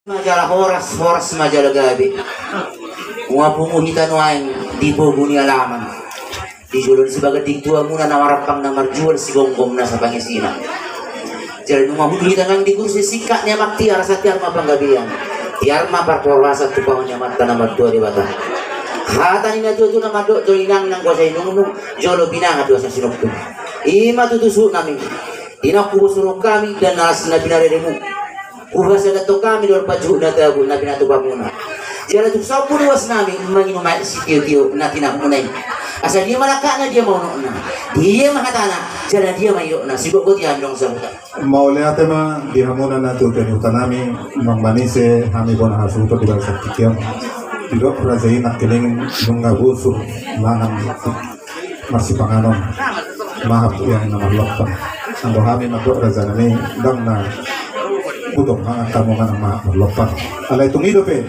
Majalah horas majalah gabi. Punguhitan waing di boguni alaman. Di julon sebagai tua muna nawarapang na marjual si gonggong na sa pangisina. Jadi punguhitan ang di kursi sikat niya maktiar sa tiar mapanggabian. Tiar maparporasa tupang niya mata na magdua di bata. Hata ni na tu na madok tulinang ng kuasa inungunong jolo binanga dua sa sinokto. Ima tutusuk namin. Inakubusurong kami dan nalas na pinaririmu. Ubasa na to kami doon pajuh na tabu na pinatuba muna. Jala tu sabu luas namin manginum si tiyo-tiyo na tinakunay. Asal dia malaka na dia mau na. Dia mahatana jala dia mayo na siguro ko diyan dong sa buta. Maulate ma dihamuna na tu penuta namin mangmanise kami bon hasuto di bawah saktikiam. Tidak rajain nak keling mengabusu mangan masih panganon. Maaf yang nama lokpan. Ando kami makro razanami dang na utong ang kamu nga ng mga lopan. Alay itong ido pe.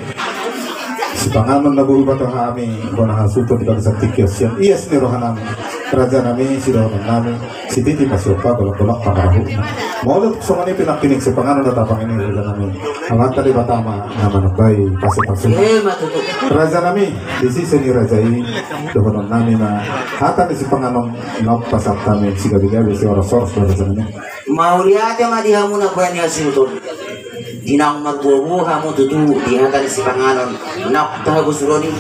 Si pangaman na buhay bato kami kung nakasuto di ba sa tikyos yan. Iyas ni rohan namin. Raja namin, si rohan namin. Si titi masiopa, balak-balak pangaraho na. Maulit so nga ni pinakinig si pangaman na tapang ini raja namin. Ang hata di ba tama naman ang bay pasok-pasok. Raja namin, disisi ni Rajai. Doon namin na hata ni si pangaman nagpasak kami. Si gabi-gabi, si oras-oras na raja namin. Mauliate madiha mo na buwan niya sinutol. Dinang magbubuha mo tutu di hatan si panganon naktahabos roni.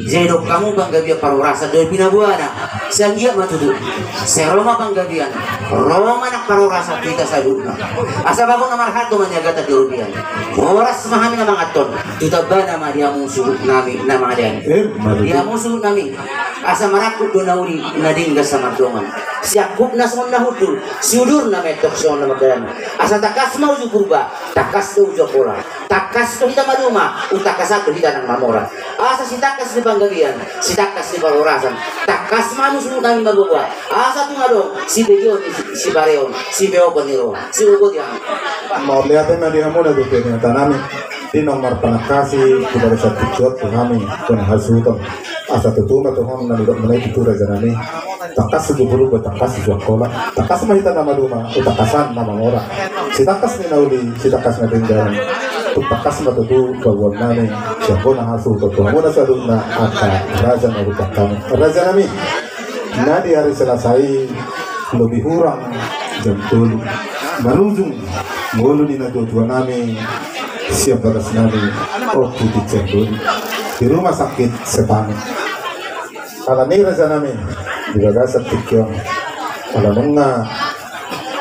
Zedok kamu bang gabi parurasa do pinabuana. Sangia matutu. Seroma bang gabian. Roma nak parurasa kita saduna. Asa bago na marhato man yagata di rupian. Oras mahami na mga ton. Tutabana ma dia musuh nami na mga diyan. Dia musuh nami. Asa marakut do nauli nadingga sa madongan. Siakup na son na hudul. Siudur na metok son na magdalan. Asa takas mau kurba. Takas do jokola. Takas do hita maluma. Utakas do hita ng mamora. Asa si takas di panggabian. Si takas di parurasan. Takas manusuh nami mabubuha. Asa tu nga dong. Si Begion, si Bareon, si Beoponiro, si Ugo diyan. Mau lihat na dia muna do penata namin. Nomor panakasi kepada satu jod kami dan hasutan asa tutuma tuham na nidok mulai itu raja nami takas sejuburu buat takas sekolah takas mahita nama rumah utakasan nama orang si takas ni nauli si takas na tinggal takas matutu bawon nami siapa na hasu tutuma muna sa na aka raja na utakam raja nami na di hari selesai lebih kurang jam 7 manujung mulu ni na tutua nami siap bagas namin waktu di Cirebon di rumah sakit Sepang. Kalau ni raja namin di bagas tikyong. Kalau nungna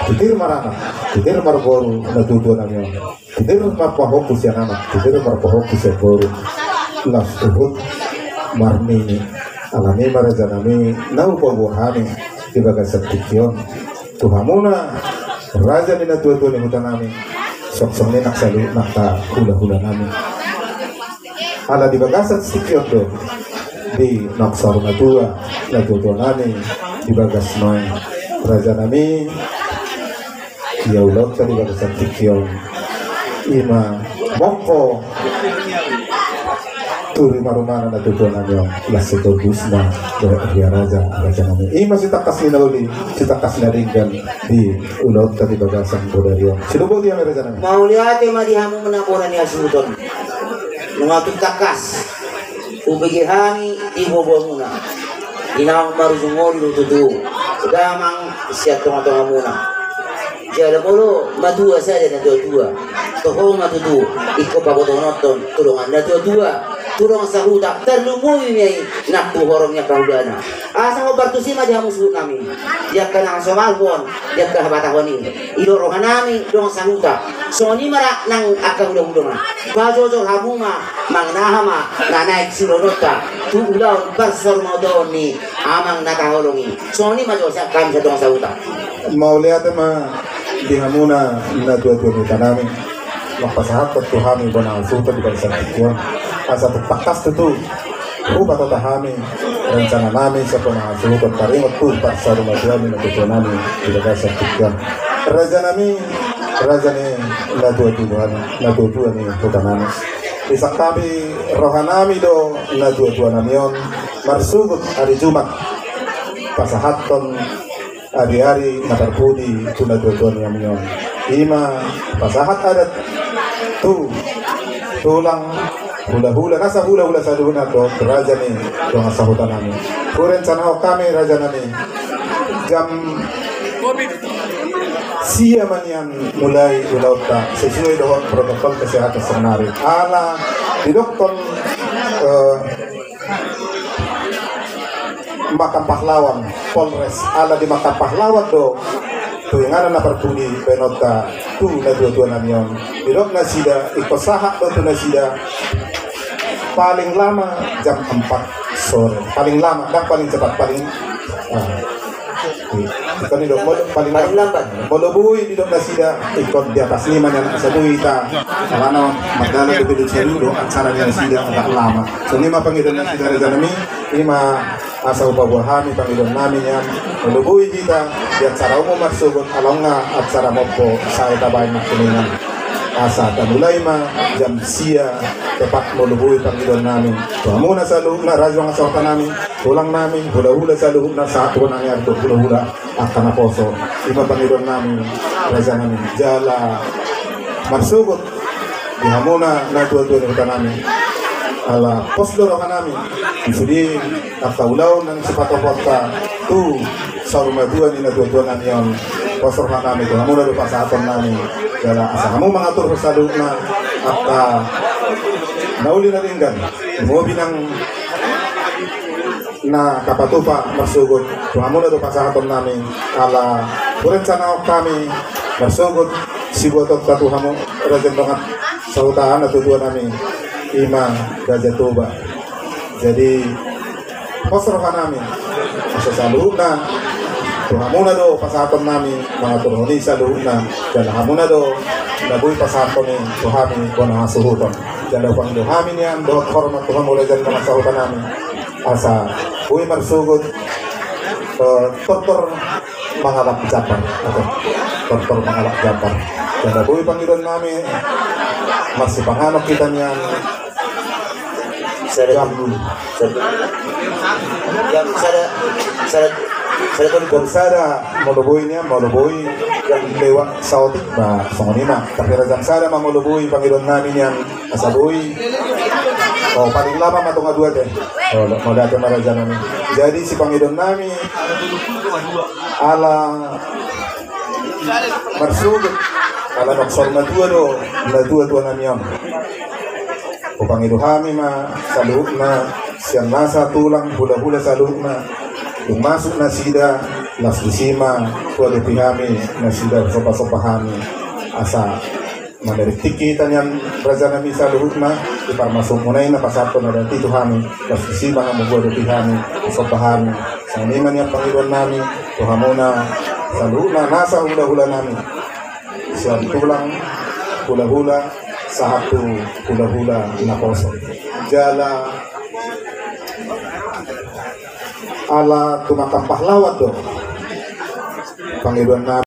titir marana, titir marboru natuto namin. Titir marpahokus yan anak, titir marpahokus yan boru. Las tuhut marmini. Kalau ni raja namin naupabuhani di bagas tikyong. Tuhamuna raja ni natuto ni hutan namin. Sok-sok ni naksalu nakta hula-hula namin. Ala di bagasan stikyot do di naksar na tua natuto namin di bagas noy raja namin yaulog ka di bagasan stikyot ima mongko turi marumana natuto namin lasito busna dari raja namin ima si takas ni nauli si takas na ringgan di ulog ka di bagasan bodario sinubo dia raja namin. Mau lihat madihamu menakuran ni asuton. Mengatur takas. Ubegi hami ibobo muna. Inang marujungol lututu. Gamang siap tong-tong muna. Jala molo madua saja na dua. Tohong matutu iko pabotong noton tulungan na dua. Turong sa huta terlumuwi niya nak tuhorong niya kahudana. Asa ko bartusi madihamu subut namin. Diyak ka nang somalpon, diyak ka habatahon ni. Ilorohan namin dong sa huta. So ni mara nang akahudang-hudangan. Pajojor hamuma mangnahama nanaik silonota. Tuulaw barsormo doon ni amang nakahulungi. So ni majosa kami sa dong sa huta. Mau lihat ma dihamuna na dua-dua nita namin. Magpasahat at tuhami ba na suta di balisan tikyong. Asa pakas itu ubah kota kami rencana namin sa pangasutot karimot po sa rumah namin na tuto namin ilaga sa tikyong. Raja namin raja ni natutuan ni kota namin isak kami rohanami do natutuan namin yon marsugot hari Jumat pasahaton hari-hari nakarpudi tunatutuan namin yon ima pasahat adat tu tulang hula-hula nasa hula-hula sa luna do raja ni do nga sahutan namin kuren sana kami raja nani jam siya man yan mulai ulaw ta sesuai dengan protokol kesehatan senari ala di dokter Makam Pahlawan Polres ala di Makam Pahlawan do tu yang ada na perpuni penota tu na dua namion dirok na sida ikosaha do tu na sida paling lama jam 4 sore paling lama dan paling cepat paling kan itu paling lambat molobui di dok na sida ikot di atas 5 yang sabuhi ta karena magdala do pilu serudo acara yang sida agak lama so 5 pangidan na sida raja nami 5 asa upabuhami pangidan namin yan molobui kita di acara umum marsubot along nga acara mopo sa itabay na kuningan asa mulai jam sia tepat molobui pangidan namin so muna sa loob na radyo nga sa namin tulang namin hula-hula sa loob na sa ato nangyari to hula-hula at kanaposo ima pangidan namin raja namin jala marsubot di hamuna na tuwa-tuwa na namin ala posloro ka namin isudi at kaulaw ng sipatopot ka tu sa rumaduan ni natutuan namin posloro ka namin kung hamuna doon pa sa aton namin kaya asa hamong mga turko sa loob na at nauli na rin gan umuwi ng na kapatupa marsugod kung hamuna doon pa sa aton namin ala kuren sana kami marsugod sibutot katuha mo rajan banget sa utahan natutuan namin Ima Gajatuba. Jadi posro ka namin sa loob na tuhamuna do pasapon namin mga turhuni sa loob na dala hamuna do nabuy pasapon ni tuhami ko na suhuton dala pang duhamin yan do hormat tuhamula dyan mga sahutan namin asa buhay marsugod tortor mangalak japar tortor mangalak japar dala buhay Panginoon namin masipanganok kita niyan Sada moluboy niya moluboy yang lewat sautik na songonina tapi rajang sada mamoluboy Panginoon namin yan asaboy paling lama matong dua deh mau datang maraja namin jadi si Panginoon namin ala marsugod ala nagsorma dua na dua namin upang iluhami sa loob na siyang nasa tulang hula-hula sa loob na yung masok na sida las disima kualipihami na sida sopa-sopahami asa mandiriktik kita niyan raja nami sa loob na iparmasok mo na yun napasato na dati tuhami las disima nga magualipihami sopahami sa niman niya Panginoon namin tuhamuna sa loob na nasa hula-hula namin siyang tulang hula-hula sa hatu hula-hula na poso jala ala tumatang pahlawan do Panginoon na